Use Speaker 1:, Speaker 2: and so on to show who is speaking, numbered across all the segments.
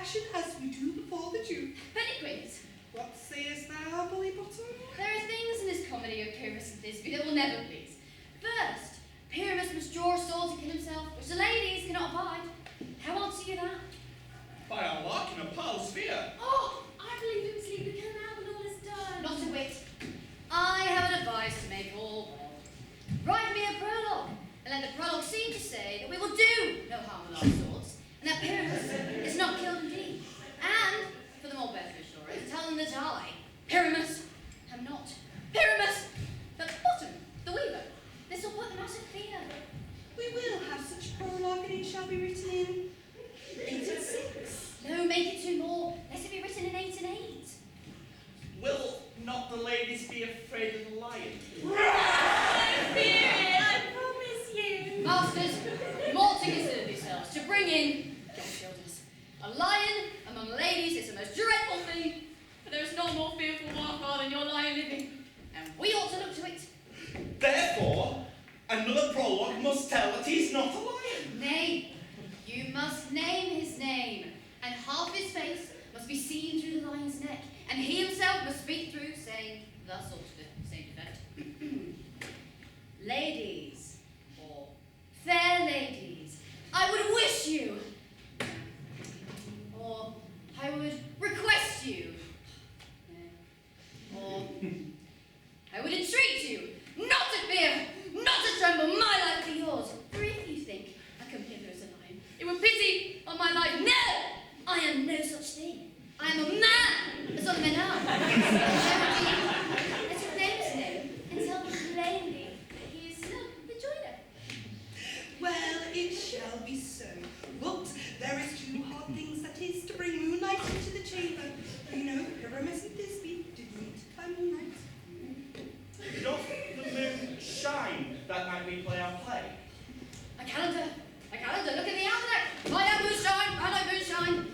Speaker 1: action as we do before the Duke.
Speaker 2: Pennyquins.
Speaker 1: What sayest thou, Bully Bottom?
Speaker 2: There are things in this comedy of Pyramus and Thisbe that will never please. First, Pyramus must draw a sword to kill himself, which the ladies cannot abide. How answer you that?
Speaker 3: By our lark in a pearl's sphere.
Speaker 4: Oh, I believe him sleep again now when all is done.
Speaker 2: Not a whit. I have an advice to make all well. Write me a prologue, and let the prologue seem to say that we will do no harm with our swords, and that Pyramus is not killed indeed. And, for the more better story, tell them that I, Pyramus, am not Pyramus, but Bottom, the weaver. This will put them out of fear.
Speaker 1: We will have such prologue, and it shall be written in 8 and 6.
Speaker 2: No, make it 2 more, lest it be written in 8 and 8.
Speaker 3: Will not the ladies be afraid of the lion?
Speaker 4: I fear it, I promise you.
Speaker 2: Masters, more to consider yourselves to bring in your children's. A lion among ladies is the most dreadful thing, for there is no more fearful warfare than your lion living, and we ought to look to it.
Speaker 3: Therefore, another prologue must tell that he's not a lion.
Speaker 2: Nay, you must name his name, and half his face must be seen through the lion's neck, and he himself must speak through, saying thus or to the same effect. Ladies, or fair ladies, I would wish you, or I would request you, or I would entreat you not to fear, not to tremble my life for yours. For if you think I come hither as a lion, it were pity on my life. No, I am no such thing. I am a man, as other men are. Let him name his name and tell me plainly that he is not the joiner.
Speaker 1: Well, it shall be so. But there is 2 hard things that is to bring moonlight into the chamber. You know, Pyramus and Thisbe did meet by moonlight.
Speaker 3: Doth the moon shine that night we play our play?
Speaker 2: A calendar, look at the almanac. My night moonshine, my night moonshine.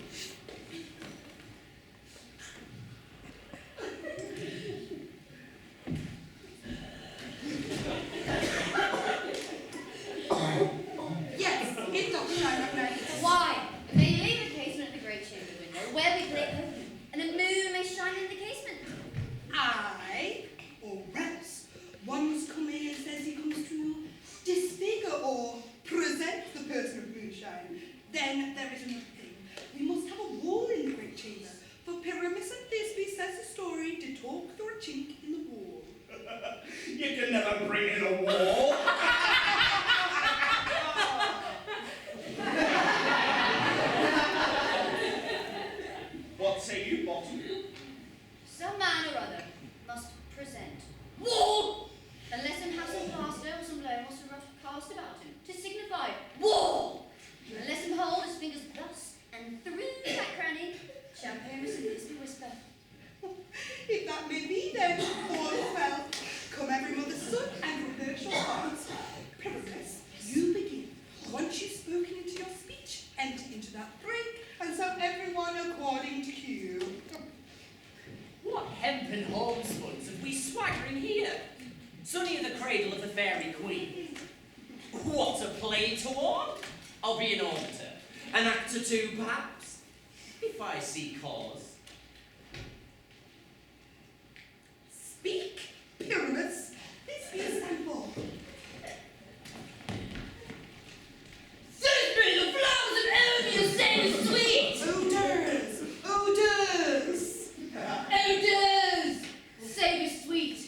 Speaker 1: Yes, it doth shine at night.
Speaker 2: Why? They leave a casement at the great chamber window, where we play it open, and the moon may shine in the casement.
Speaker 1: Aye, or else one must come in and says he comes to disfigure or present the person of moonshine. Then there is another thing. We must have a wall in the great chamber, for Pyramus and Thisbe says the story to talk through a chink in the wall.
Speaker 3: You can never bring in a wall. What say you, Bottom?
Speaker 2: Some man or other must present war, and let him have some plaster or some loam or some rough cast about him to signify war, and let him hold his fingers thus, and through that cranny shall Pyramus and Thisbe whisper.
Speaker 1: If that may be, then all is well. Come every mother's son and rehearse your parts. Pyramus, you begin. Once you've spoken into your speech, enter into that break, and so everyone according to cue.
Speaker 5: What hempen homespuns have we swaggering here? So near the cradle of the fairy queen. What a play toward! I'll be an auditor, an act or 2 perhaps, if I see cause.
Speaker 1: Speak, Pyramus. This is simple.
Speaker 2: Thisbe, the flowers of Odia say is sweet!
Speaker 1: Odors! Odors!
Speaker 2: Odors! Savour sweet.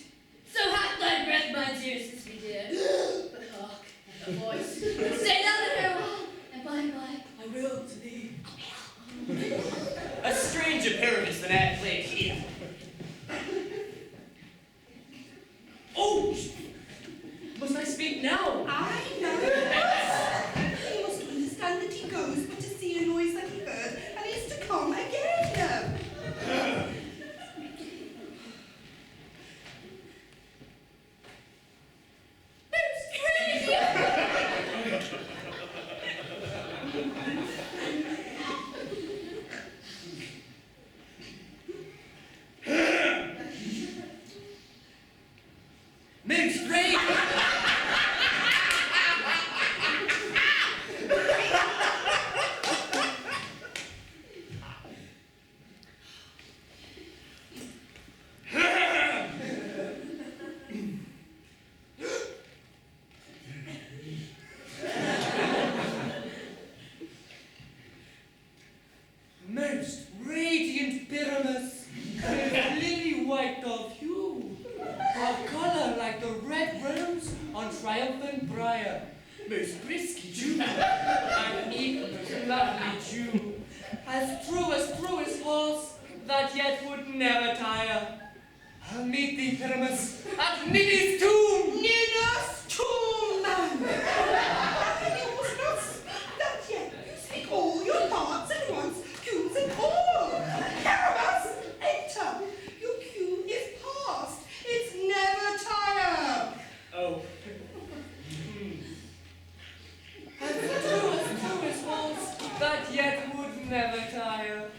Speaker 2: So hath thy breath, my dearest Thisbe dear. But hark, a voice. Say that in her while, and by and by I will to thee.
Speaker 5: A stranger Pyramus than e'er played here. Oh! Must I speak now?
Speaker 1: I know. He must understand that he goes but to see a noise that he heard, and he is to come again.
Speaker 5: Most brave! most risky Jew, and equal most lovely Jew, as true as horse, that yet would never tire. I'll meet thee, Pyramus, at Nini's tomb!
Speaker 1: Nina's tomb, man! You must not that yet. You speak all your parts at once, cues and all. Caramas, enter. Your cue is past. It's never tire.
Speaker 3: Oh.
Speaker 5: As true as horse, that yet would never tire.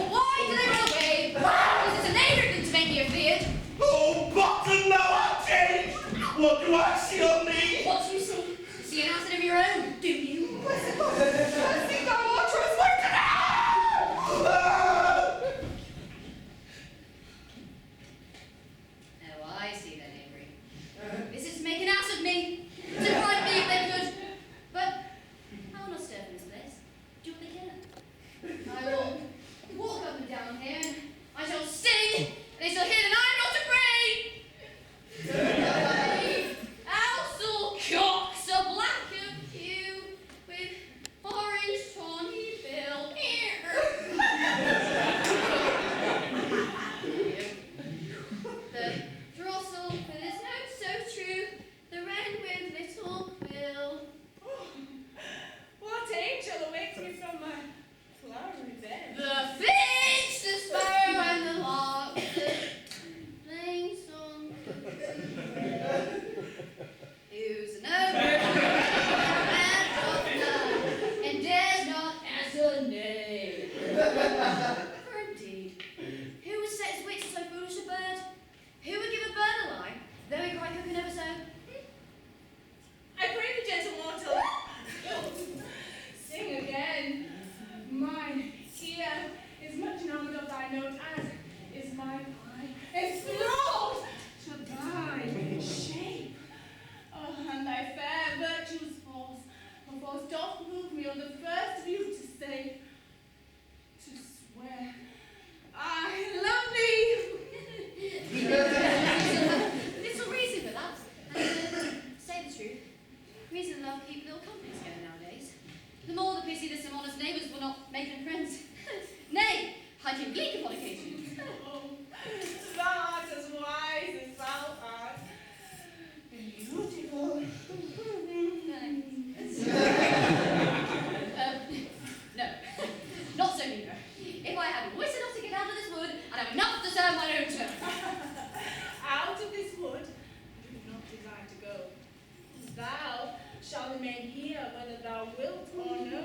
Speaker 2: Why do they run away? Is it an arrogant to make me afeard?
Speaker 3: Oh, bottom now I've changed! What do I see on me?
Speaker 2: What do you see? See an acid of your own, do you?
Speaker 1: I think thou art translated.
Speaker 2: Oh, I see then, Avery. This is to make an ass of me, to frighten me if they could. But I will not stir from this place. Do what they can. I will walk up and down here, and I shall sing, and they shall hear that I am not afraid. Ousel cocks are black of hue, with orange tawny bill. The drossel with its note so true, the wren with little bill.
Speaker 4: What angel awakes me from my flowery bed?
Speaker 2: The finch, the sparrow, and the lark, the plain song. Who's an ogre, and of none, and dares not answer nay. For indeed, who would set his wits so foolish a bird? Who would give a bird a line, though he cried cook and never so?
Speaker 4: I pray the gentle mortal. Sing again. Mine ear is much enamored of thy note, as is my eye enthralled to thy shape. Oh, and thy fair virtue's force, for force doth move me on the first view to say, to swear, I love thee.
Speaker 2: Little reason for that. And say the truth, reason and love keep little company together nowadays. The more the pity the some honest neighbours will not make them friends. Nay, I can gleek upon occasion.
Speaker 4: Oh, thou art as wise as thou art beautiful.
Speaker 2: No, not so neither. If I had wit enough to get out of this wood, I'd have enough to serve my own turn.
Speaker 4: Out of this wood I do not desire to go. Thou shalt remain here whether thou wilt or no.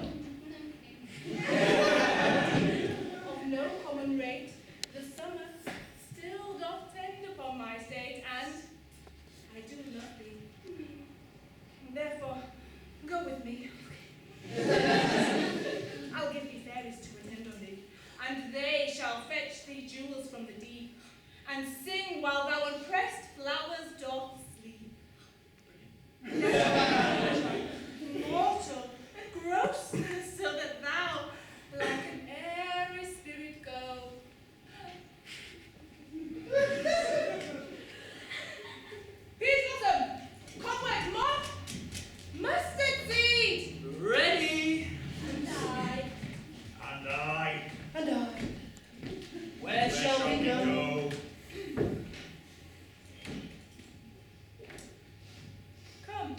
Speaker 4: Of no common rate, the summer still doth tend upon my state, and I do love thee. Therefore, go with me. I'll give thee fairies to attend on thee, and they shall fetch thee jewels from the deep, and sing while thou on pressed flowers doth sleep. Mortal, gross, so that thou, like an airy spirit, go. Peasblossom, cobweb, mop, mustard seed,
Speaker 5: Ready?
Speaker 4: and I.
Speaker 3: And I.
Speaker 1: And I.
Speaker 5: Where shall we go?
Speaker 4: Come,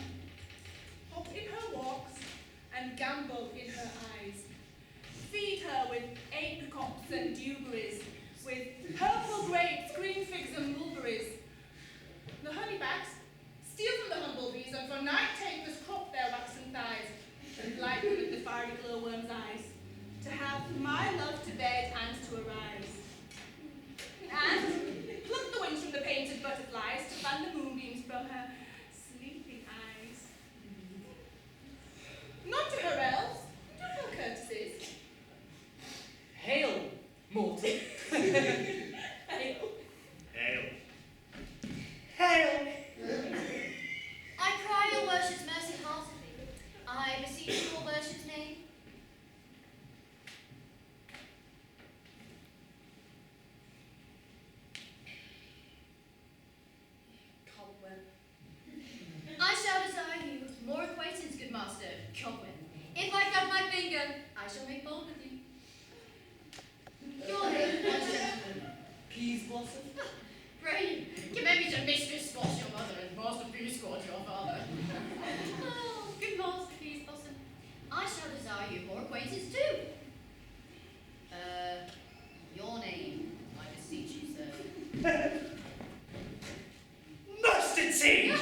Speaker 4: hop in her walks, and gambol in her eyes. Feed her with apricots and dewberries, with purple grapes, green figs, and mulberries. The honeybags steal from the humble bees, and for night tapers crop their waxen thighs, and light them with the fiery glowworm's eyes, to have my love to bed and to arise. And pluck the wings from the painted butterflies, to fan the moonbeams from her sleeping eyes. Not to her elves, do her courtesies.
Speaker 5: Hail, mortal.
Speaker 2: Come with. If I cut my finger, I shall make bold with you. Your name, gentleman.
Speaker 5: Peas blossom?
Speaker 2: Pray, commend me to Mistress Squash, your mother, and Master Peas Squash, your father. Oh, good Master Peas Blossom. I shall desire you more acquaintance too. Your name, I beseech you, sir.
Speaker 3: Mustard seed!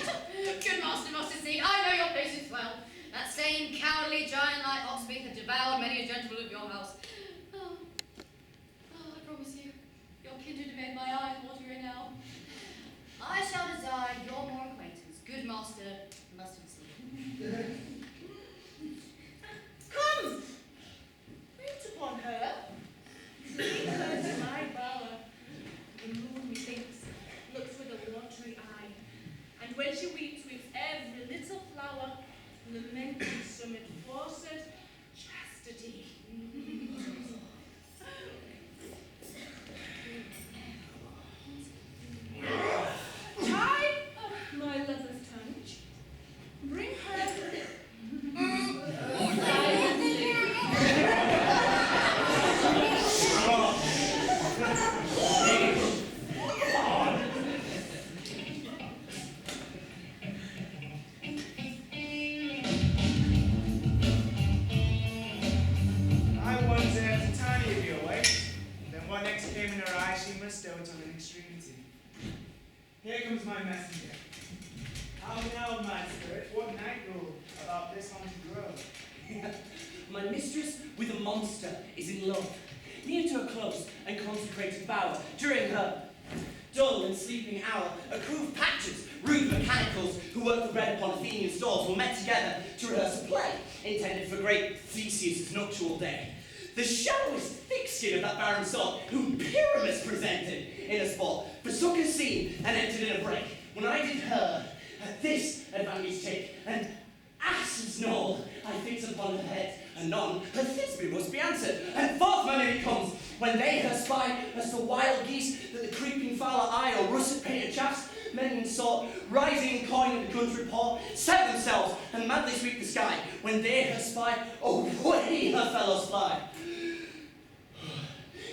Speaker 2: Good Master Mustard Seed, I know your patience well. That same cowardly giant like oxbeak had devoured many a gentleman of your house. Oh, I promise you, your kindred have made my eyes watery now. I shall desire your more acquaintance, good Master Mustard Seed.
Speaker 4: Come! Wait upon her. Lead her to my bower. The moon, methinks, looks with a watery eye, and when she weeps, weeps every little flower, lamenting some enforced chastity. Time of my lover's touch. Bring her silently.
Speaker 6: I once asked Tiny to be awake. Then what next came in her eyes, she must dote on an extremity. Here comes my messenger. How now, my spirit, what night rule about this haunted grove?
Speaker 5: My mistress with a monster is in love, near to a close and consecrated bower. During her dull and sleeping hour, a crew of patchers, rude mechanicals, who work for bread upon Athenian stalls, were met together to rehearse a play intended for great Theseus' nuptial day. The shallowest thick-skin of that barren sort, whom Pyramus presented in a spot, forsook a scene and entered in a break. When I did her, at this advantage take, and ass's knoll I fix upon her head, anon her Thisbe must be answered, and forth my name comes, when they her spy, as the wild geese that the creeping fowler eye or russet painted chaffs, men in sort, rising in coin of the country port, set themselves and madly sweep the sky, when they her spy, away her fellows fly.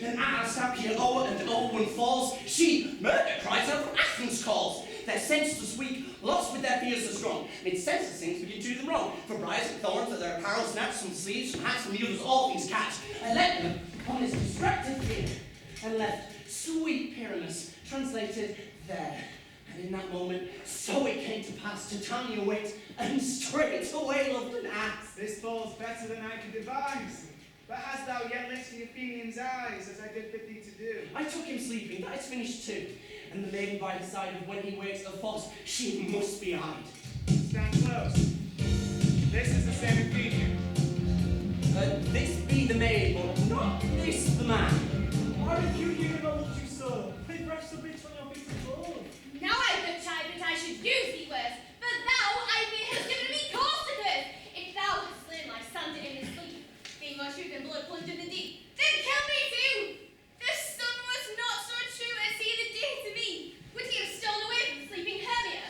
Speaker 5: And as happier o'er and o'er one falls, she, murder, cries out from Athens calls. Their senseless weak, lost with their fears so strong, mid senseless things begin to do them wrong. For briars and thorns that their apparel snatch, from sleeves, from hats, from needles, all things catch. And let them upon this distracted fear, and left sweet Pyramus translated there. And in that moment, so it came to pass, Titania waked, and straight away loved an ass.
Speaker 6: This falls better than I could devise. But hast thou yet lit the Athenian's eyes, as I did bid thee to do?
Speaker 5: I took him sleeping, that is finished too. And the maiden by his side of when he wakes the foss, she must be eyed.
Speaker 6: Stand close. This is the same Athenian.
Speaker 5: This be the maid, but not this the man.
Speaker 3: Why did you hear about what you saw? They brushed the bits on your bit of gold.
Speaker 7: Now I would chide that I should use thee words, but thou, I fear, hast given me cause to curse. If thou hast slain my son in his sleep, being more truth and blood plunged in the deep, then kill me too! The sun was not so true as he the day to me. Would he have stolen away from sleeping Hermia?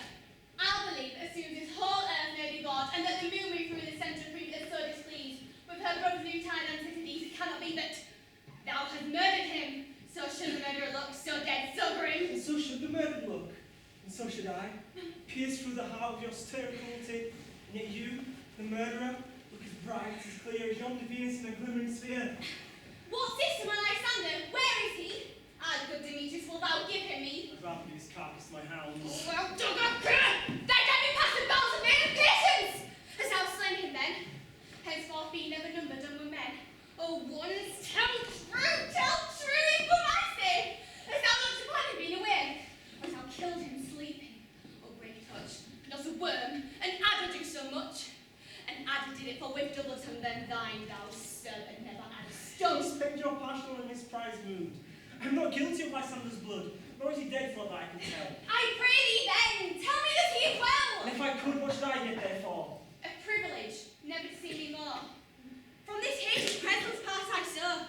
Speaker 7: I'll believe that soon this whole earth may be God, and that the moon may through the centre prove as so displeased. With her brother's new tide antipodes, it cannot be that thou hast murdered him. So should the murderer look, so dead, so grim.
Speaker 3: And so should the murdered look, and so should I, pierced through the heart of your stern cruelty, and yet you, the murderer, look as bright, as clear as yonder Venus in a glimmering sphere.
Speaker 7: What's this to my Lysander? Where is he? Good Demetrius, will thou give him me?
Speaker 3: I'd rather give his carcass to my hounds.
Speaker 7: Well dug up, thy damning past the bells of men of patience! Hast thou slain him then? Henceforth be never numbered among men. Oh, once tell true, for my sake! Hast thou looked upon him being awake? Hast thou killed him sleeping? Oh, brave touch, not a worm, and Ada do so much. And Ada did it for with double tongue than thine, thou serpent, never add a stone.
Speaker 3: Spend your passion on his prize wound. I'm not guilty of Lysander's blood, nor is he dead for that I can tell.
Speaker 7: I pray thee then, tell me that he is well!
Speaker 3: And if I could, what should I get therefore?
Speaker 7: A privilege, never to see me more. From this hated presence part I so.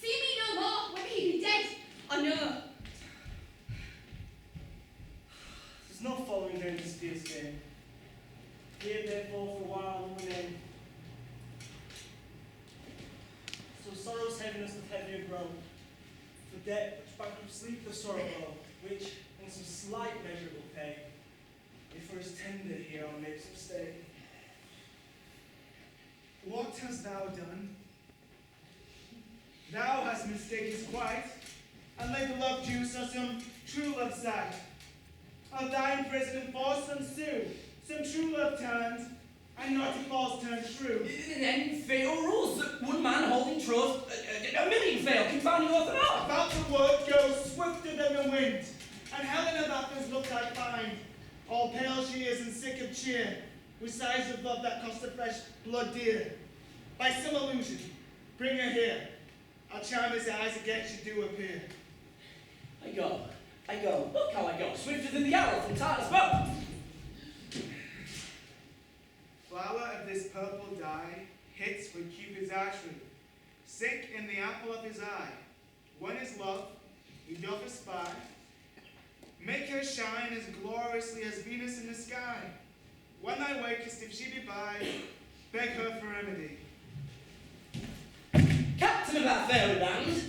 Speaker 7: See me no more, whether he be dead or no.
Speaker 3: There's no following down this fierce game. Here, therefore, for a while, and when grow. For debt which bankrupt sleep the sorrow blow, which in some slight measure will pay, if for his tender here I'll make some stay.
Speaker 6: What hast thou done? Thou hast mistaken quite, and laid the love juice on some true love sight. Of thy imprisonment for some sue, some true love turned, and not a false turned true.
Speaker 5: Then fatal rules that one man holding trust, a million fail, confounding orthodox.
Speaker 6: About the word goes swifter than the wind, and Helena that does look I find. All pale she is and sick of cheer, with sighs of love that cost the fresh blood dear. By some illusion, bring her here. I'll charm his eyes again she do appear.
Speaker 5: I go, look how I go, swifter than the arrow from Tartar's bow.
Speaker 6: Flower of this purple dye hits with Cupid's archery. Sink in the apple of his eye. When his love he doth espy, make her shine as gloriously as Venus in the sky. When thou wakest, if she be by, beg her for remedy.
Speaker 5: Captain of our fairy band,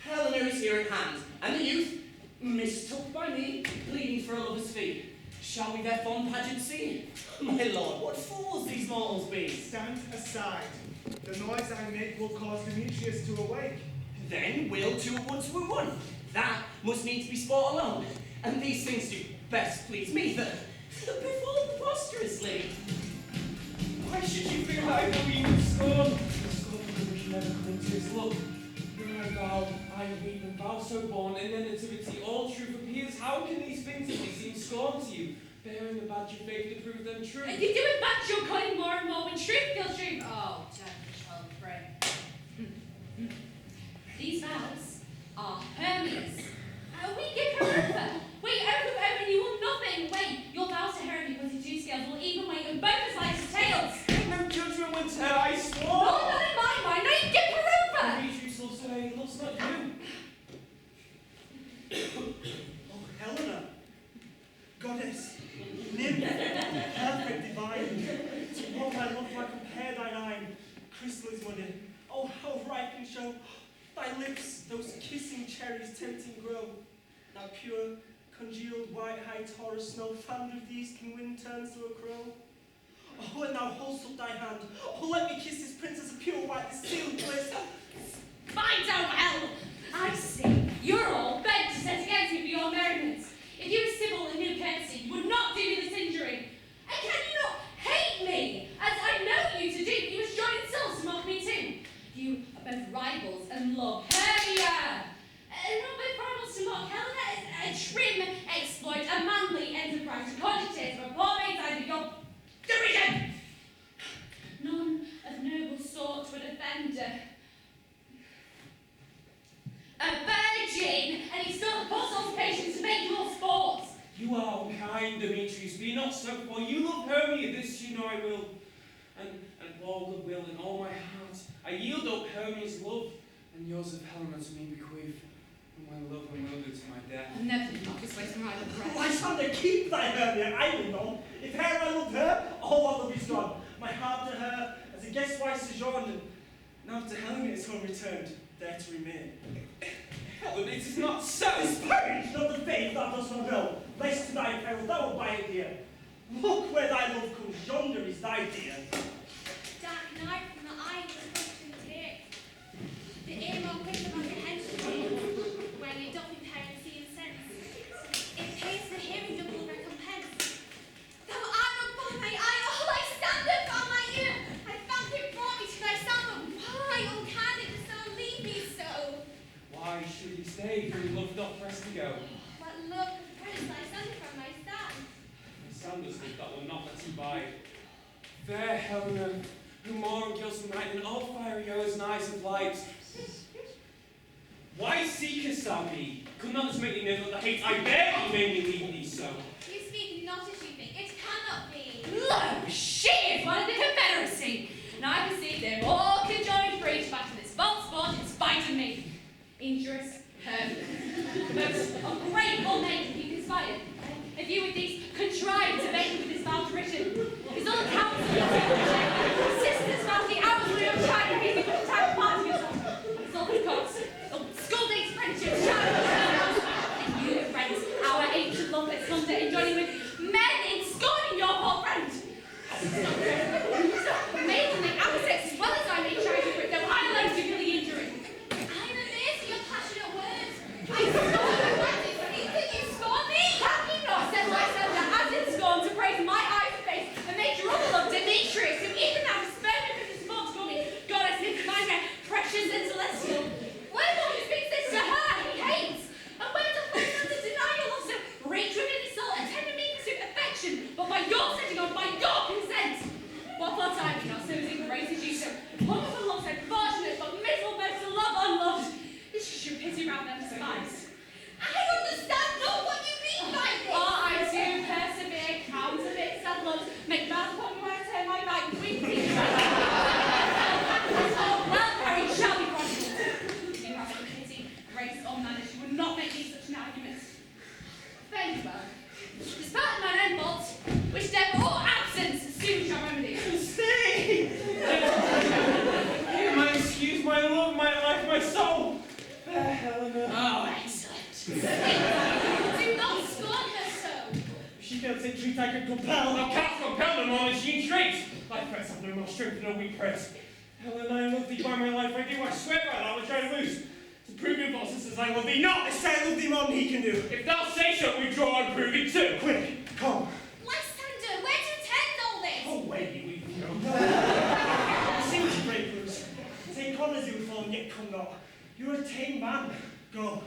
Speaker 5: Helena is here at hand, and the youth, mistook by me, pleading for a lover's fee. Shall we their fond pageant see? My lord, what fools these mortals be!
Speaker 6: Stand aside. The noise I make will cause Demetrius to awake.
Speaker 5: Then we'll two at once woo one. That must needs be sport alone, and these things do best please me that befall preposterously.
Speaker 3: Why should you feel like the weed of scorn? The scorn which never cling to his love. When I vow, I weep and vow so born, in their nativity all truth appears. How can these things that seem scorn to you, bearing the badge of faith to prove them true?
Speaker 7: And you do it back, you're cutting more and more when truth feels true.
Speaker 2: Oh, gentle child, pray.
Speaker 7: These vows are Hermes. We give her over. Wait, over, and you want nothing. Wait, your vows to Hermes put in two scales will even weight on both the sides of tails.
Speaker 3: No judgment went her, I swore!
Speaker 7: No, not in my mind. No, you give her over.
Speaker 3: Demetrius will say, he loves not you. Oh, Helena, goddess, nymph, perfect divine, to what I love like compare thine eye, crystal is muddy. Oh, how ripe and show thy lips, those kissing cherries tempting grow. Now pure, congealed, white, high Taurus snow, fond of these can wind turns to a crow. Oh, and thou holdst up thy hand. Oh, let me kiss this princess of pure white, this sealed bliss.
Speaker 7: Find out hell. I see. You're all bent to set against me for your merriments. If you were civil and knew courtesy, you would not do me this injury. And can you not hate me, as I know you to do? You must join insults to mock me too. You are both rivals and love Hermia. And not both rivals to mock Helena, a trim exploit, a manly enterprise to cogitate of a poor maid's eyes with your derision. None of noble sort would offend her. A virgin, and he still apostles patience to make your sports.
Speaker 8: You are kind, Demetrius, be not so, for you love Hermia, this you know I will. And all good will in all my heart, I yield up Hermia's love, and yours of Helena to me bequeath, and my love and will do to my death.
Speaker 7: I've never did not this way to my breath.
Speaker 3: Lysander, keep thy Hermia, I will not. If e'er I loved her, all our love is gone. My heart to her, as a guest wife sojourned, and now to Helena is home returned, there to remain.
Speaker 8: Helen, it is not so.
Speaker 3: This perish not the faith thou dost not know, lest to thy peril thou wilt buy it dear. Look where thy love comes, yonder is thy dear.
Speaker 7: Dark night from the eye was pushed in tears. The ear more quick about the head to when it doth impair the see and sense. It pays the hearing double recompense. Thou art not by my eye, all I stand up on my ear. I found him brought me to thy sound, but why, O candid, dost thou leave me so?
Speaker 8: Why should he stay, who love not press to go?
Speaker 7: What love could press thy son from my stand?
Speaker 8: Sanders lived that will not let him bide. Fair Helena, who more kills the night than all fiery hours and eyes of light. Why seekest thou me? Could not this make thee know that the hate I bear thee made me leave thee so?
Speaker 7: You speak not as you think, it cannot be.
Speaker 9: Lo, she is one of the Confederacy, and I perceive they're all conjoined for each back to this false sport in spite of me. Injurious Hermia, most ungrateful maid you conspired. If you with these contrived to make with this vow written, is all counsel sisters about the hours we have tried to make you time part of yourself. It's all the cost. Oh,
Speaker 3: entreat, I could compel.
Speaker 8: Thou canst compel no more than she entreats. Thy threats have no more strength than a weak press. Helen, I love thee by my life, I do, I swear by that which I lose. To prove your falseness as I love thee not.
Speaker 3: I say I love thee more than he can do.
Speaker 8: If thou say so, withdraw and prove it too.
Speaker 3: Quick, come.
Speaker 7: Lysander, where to attend all this?
Speaker 8: Away, you weak girl.
Speaker 3: See what you break loose. Take on as you would fall and yet come not. You're a tame man. Go.